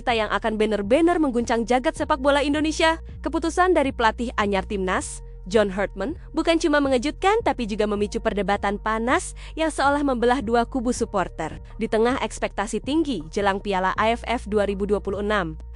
berita yang akan benar-benar mengguncang jagat sepak bola Indonesia. Keputusan dari pelatih anyar timnas, John Hartman, bukan cuma mengejutkan tapi juga memicu perdebatan panas yang seolah membelah dua kubu supporter. Di tengah ekspektasi tinggi jelang Piala AFF 2026,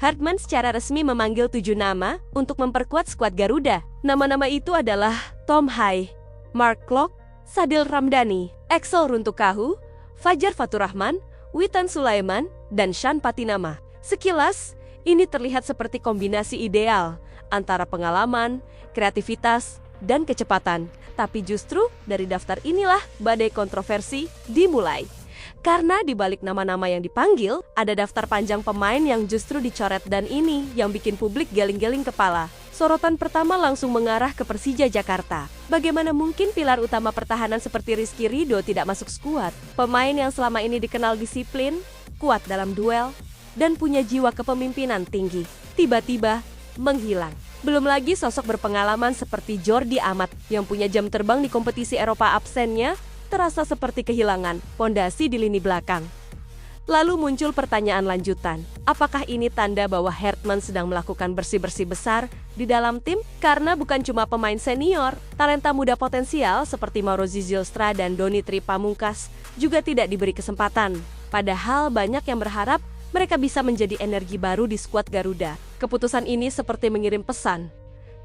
Hartman secara resmi memanggil 7 nama untuk memperkuat skuad Garuda. Nama-nama itu adalah Tom Hai, Mark Klok, Sadil Ramdhani, Axel Runtukahu, Fajar Faturrahman, Witan Sulaiman, dan Shan Patinama. Sekilas, ini terlihat seperti kombinasi ideal antara pengalaman, kreativitas, dan kecepatan. Tapi justru dari daftar inilah badai kontroversi dimulai. Karena di balik nama-nama yang dipanggil, ada daftar panjang pemain yang justru dicoret dan ini yang bikin publik geling-geling kepala. Sorotan pertama langsung mengarah ke Persija Jakarta. Bagaimana mungkin pilar utama pertahanan seperti Rizky Ridho tidak masuk skuad? Pemain yang selama ini dikenal disiplin, kuat dalam duel, dan punya jiwa kepemimpinan tinggi, tiba-tiba menghilang. Belum lagi sosok berpengalaman seperti Jordi Amat yang punya jam terbang di kompetisi Eropa absennya terasa seperti kehilangan pondasi di lini belakang. Lalu muncul pertanyaan lanjutan, apakah ini tanda bahwa Hartman sedang melakukan bersih-bersih besar di dalam tim? Karena bukan cuma pemain senior, talenta muda potensial seperti Mauro Zylstra dan Doni Tri Pamungkas juga tidak diberi kesempatan. Padahal banyak yang berharap mereka bisa menjadi energi baru di skuad Garuda. Keputusan ini seperti mengirim pesan,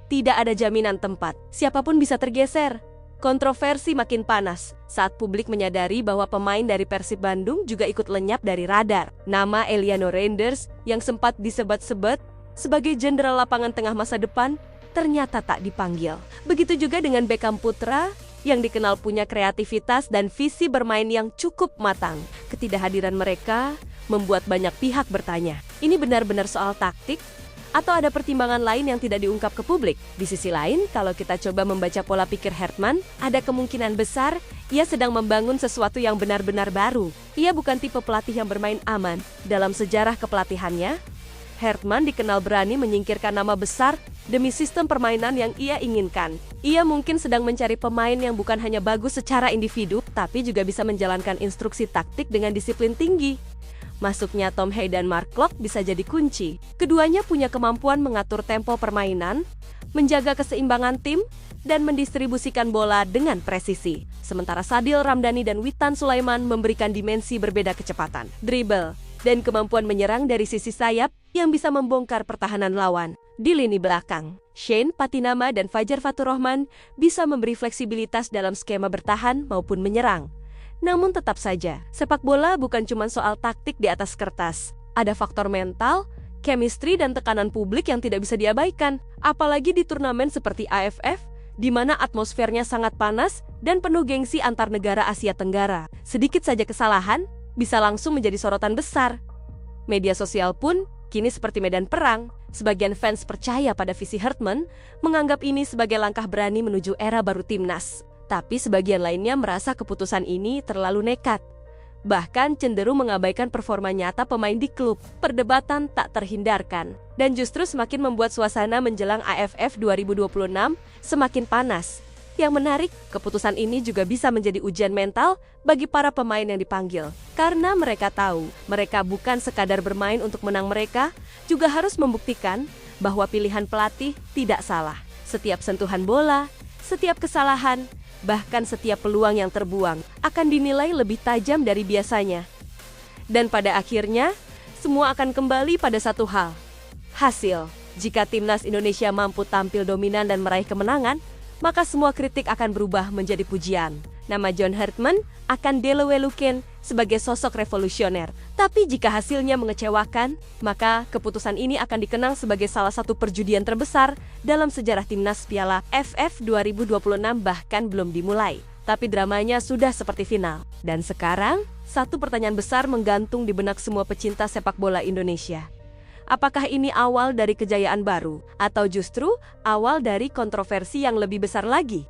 tidak ada jaminan tempat, siapapun bisa tergeser. Kontroversi makin panas saat publik menyadari bahwa pemain dari Persib Bandung juga ikut lenyap dari radar. Nama Eliano Reinders yang sempat disebut-sebut sebagai jenderal lapangan tengah masa depan ternyata tak dipanggil. Begitu juga dengan Beckham Putra yang dikenal punya kreativitas dan visi bermain yang cukup matang. Ketidakhadiran mereka membuat banyak pihak bertanya, ini benar-benar soal taktik? Atau ada pertimbangan lain yang tidak diungkap ke publik? Di sisi lain, kalau kita coba membaca pola pikir Hartman, ada kemungkinan besar ia sedang membangun sesuatu yang benar-benar baru. Ia bukan tipe pelatih yang bermain aman. Dalam sejarah kepelatihannya, Hartman dikenal berani menyingkirkan nama besar demi sistem permainan yang ia inginkan. Ia mungkin sedang mencari pemain yang bukan hanya bagus secara individu, tapi juga bisa menjalankan instruksi taktik dengan disiplin tinggi. Masuknya Tom Hai dan Mark Klok bisa jadi kunci. Keduanya punya kemampuan mengatur tempo permainan, menjaga keseimbangan tim, dan mendistribusikan bola dengan presisi. Sementara Sadil Ramdhani dan Witan Sulaiman memberikan dimensi berbeda kecepatan, dribble, dan kemampuan menyerang dari sisi sayap yang bisa membongkar pertahanan lawan. Di lini belakang, Shan Patinama dan Fajar Faturrahman bisa memberi fleksibilitas dalam skema bertahan maupun menyerang. Namun tetap saja, sepak bola bukan cuma soal taktik di atas kertas. Ada faktor mental, chemistry, dan tekanan publik yang tidak bisa diabaikan. Apalagi di turnamen seperti AFF, di mana atmosfernya sangat panas dan penuh gengsi antar negara Asia Tenggara. Sedikit saja kesalahan, bisa langsung menjadi sorotan besar. Media sosial pun kini seperti medan perang. Sebagian fans percaya pada visi Hartman, menganggap ini sebagai langkah berani menuju era baru timnas. Tapi sebagian lainnya merasa keputusan ini terlalu nekat. Bahkan cenderung mengabaikan performa nyata pemain di klub. Perdebatan tak terhindarkan. Dan justru semakin membuat suasana menjelang AFF 2026 semakin panas. Yang menarik, keputusan ini juga bisa menjadi ujian mental bagi para pemain yang dipanggil. Karena mereka tahu, mereka bukan sekadar bermain untuk menang, mereka juga harus membuktikan bahwa pilihan pelatih tidak salah. Setiap sentuhan bola, setiap kesalahan, bahkan setiap peluang yang terbuang akan dinilai lebih tajam dari biasanya. Dan pada akhirnya, semua akan kembali pada satu hal, hasil. Jika timnas Indonesia mampu tampil dominan dan meraih kemenangan, maka semua kritik akan berubah menjadi pujian. Nama John Hartman akan dilewelukan sebagai sosok revolusioner. Tapi jika hasilnya mengecewakan, maka keputusan ini akan dikenang sebagai salah satu perjudian terbesar dalam sejarah timnas Piala AFF 2026 bahkan belum dimulai. Tapi dramanya sudah seperti final. Dan sekarang, satu pertanyaan besar menggantung di benak semua pecinta sepak bola Indonesia. Apakah ini awal dari kejayaan baru, atau justru awal dari kontroversi yang lebih besar lagi?